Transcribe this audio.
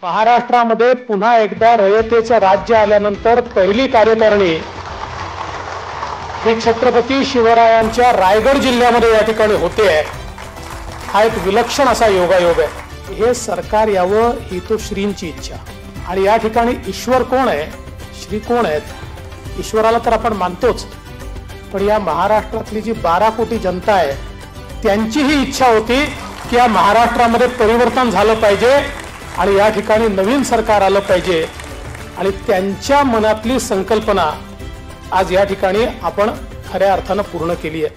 महाराष्ट्रामध्ये पुन्हा एकदा रयतेचं राज्य आल्यानंतर पहिली कार्यकारिणी ही छत्रपती शिवरायांच्या रायगड जिल्ह्यामध्ये या ठिकाणी होते आहे। हा एक विलक्षण असा योगायोग आहे। हे सरकार यावं ही तो श्रींची इच्छा। आणि या ठिकाणी ईश्वर कोण आहे, श्री कोण आहेत? ईश्वराला तर आपण मानतोच, पण या महाराष्ट्रातली जी 12 कोटी जनता आहे त्यांची ही इच्छा होती की या महाराष्ट्रामध्ये परिवर्तन झालं पाहिजे आणि या ठिकाणी नवीन सरकार आलं पाहिजे। आणि त्यांच्या मनातली संकल्पना आज या ठिकाणी आपण खऱ्या अर्थानं पूर्ण केली आहे।